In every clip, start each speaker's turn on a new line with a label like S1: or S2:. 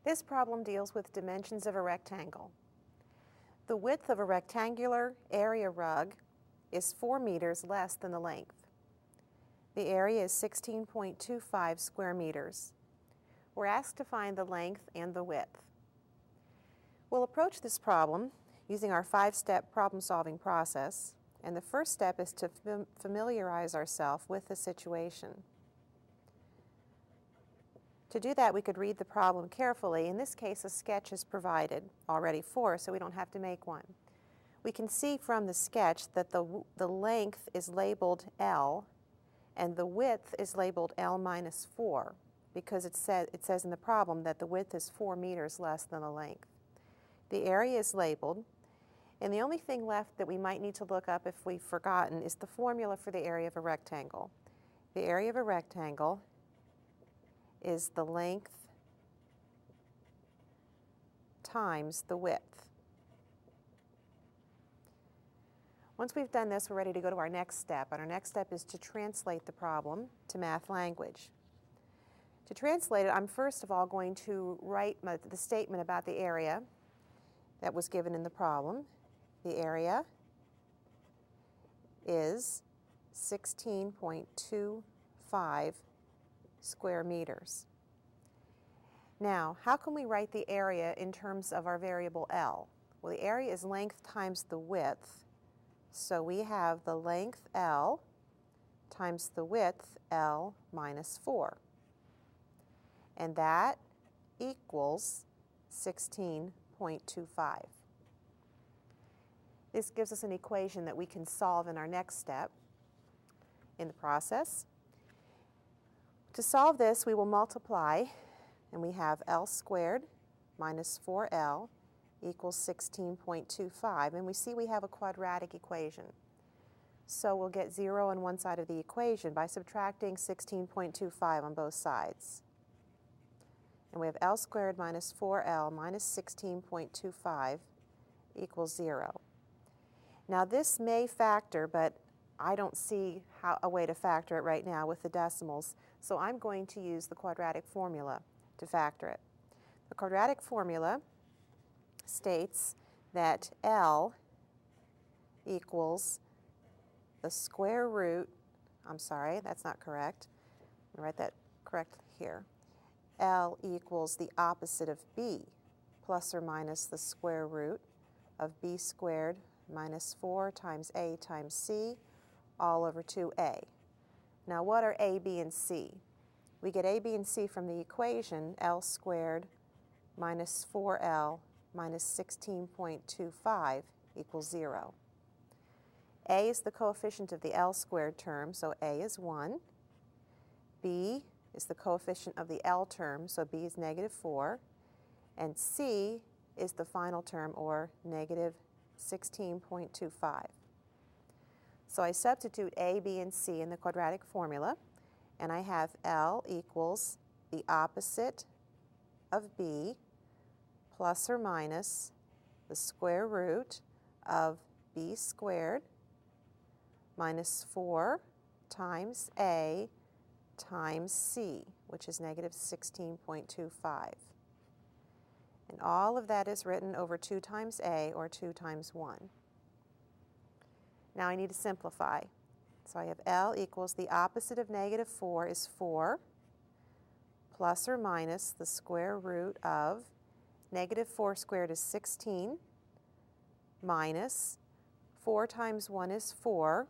S1: This problem deals with dimensions of a rectangle. The width of a rectangular area rug is 4 meters less than the length. The area is 16.25 square meters. We're asked to find the length and the width. We'll approach this problem using our 5-step problem-solving process, and the first step is to familiarize ourselves with the situation. To do that, we could read the problem carefully. In this case, a sketch is provided already for us, so we don't have to make one. We can see from the sketch that the length is labeled L, and the width is labeled L minus 4, because it says in the problem that the width is 4 meters less than the length. The area is labeled, and the only thing left that we might need to look up if we've forgotten is the formula for the area of a rectangle. The area of a rectangle is the length times the width. Once we've done this, we're ready to go to our next step, and our next step is to translate the problem to math language. To translate it, I'm first of all going to write the statement about the area that was given in the problem. The area is 16.25 square meters. Now, how can we write the area in terms of our variable L? Well, the area is length times the width, so we have the length L times the width L minus 4. And that equals 16.25. This gives us an equation that we can solve in our next step in the process. To solve this, we will multiply, and we have L squared minus 4L equals 16.25, and we see we have a quadratic equation. So we'll get 0 on one side of the equation by subtracting 16.25 on both sides. And we have L squared minus 4L minus 16.25 equals 0. Now this may factor, but I don't see a way to factor it right now with the decimals, so I'm going to use the quadratic formula to factor it. The quadratic formula states that L equals the square root, I'm sorry, that's not correct. Let me write that correctly here. L equals the opposite of B, plus or minus the square root of B squared minus 4 times A times C, all over 2A. Now what are A, B, and C? We get A, B, and C from the equation L squared minus 4L minus 16.25 equals 0. A is the coefficient of the L squared term, so A is 1. B is the coefficient of the L term, so B is negative 4. And C is the final term, or negative 16.25. So I substitute A, B, and C in the quadratic formula, and I have L equals the opposite of B plus or minus the square root of B squared minus 4 times A times C, which is negative 16.25. And all of that is written over 2 times A, or 2 times 1. Now I need to simplify. So I have L equals the opposite of negative 4 is 4, plus or minus the square root of negative 4 squared is 16, minus 4 times 1 is 4.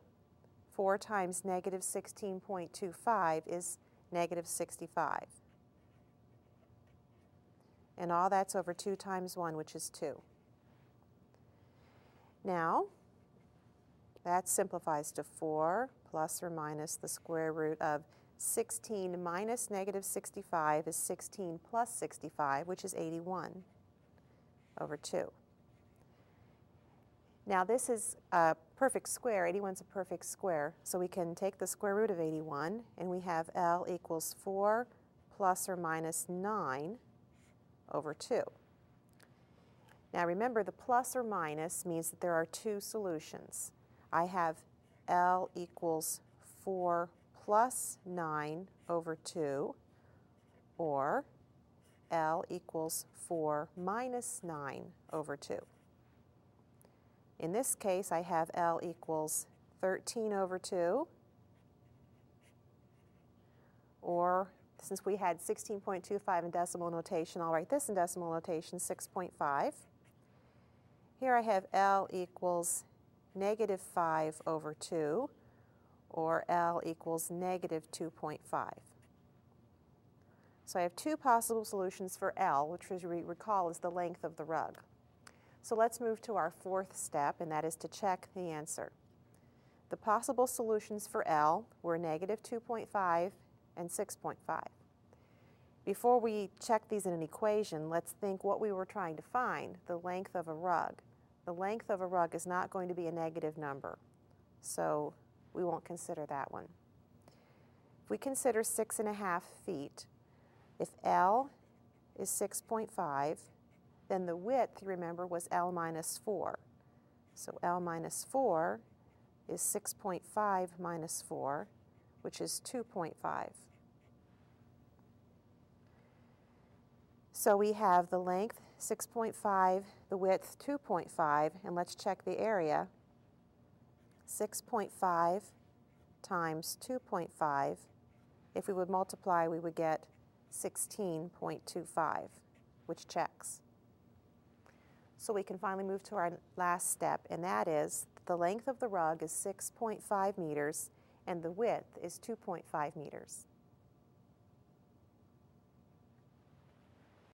S1: 4 times negative 16.25 is negative 65. And all that's over 2 times 1, which is 2. Now, that simplifies to 4 plus or minus the square root of 16 minus negative 65 is 16 plus 65, which is 81 over 2. Now this is a perfect square. 81 is a perfect square, so we can take the square root of 81, and we have L equals 4 plus or minus 9 over 2. Now remember, the plus or minus means that there are two solutions. I have L equals 4 plus 9 over 2, or L equals 4 minus 9 over 2. In this case, I have L equals 13 over 2, or since we had 16.25 in decimal notation, I'll write this in decimal notation, 6.5. Here I have L equals negative 5 over 2, or L equals negative 2.5. So I have two possible solutions for L, which as we recall is the length of the rug. So let's move to our fourth step, and that is to check the answer. The possible solutions for L were negative 2.5 and 6.5. Before we check these in an equation, let's think what we were trying to find, the length of a rug. The length of a rug is not going to be a negative number, so we won't consider that one. If we consider 6.5 feet, if L is 6.5, then the width, remember, was L minus 4. So L minus 4 is 6.5 minus 4, which is 2.5. So we have the length 6.5, the width 2.5, and let's check the area. 6.5 times 2.5, if we would multiply, we would get 16.25, which checks. So we can finally move to our last step, and that is the length of the rug is 6.5 meters and the width is 2.5 meters.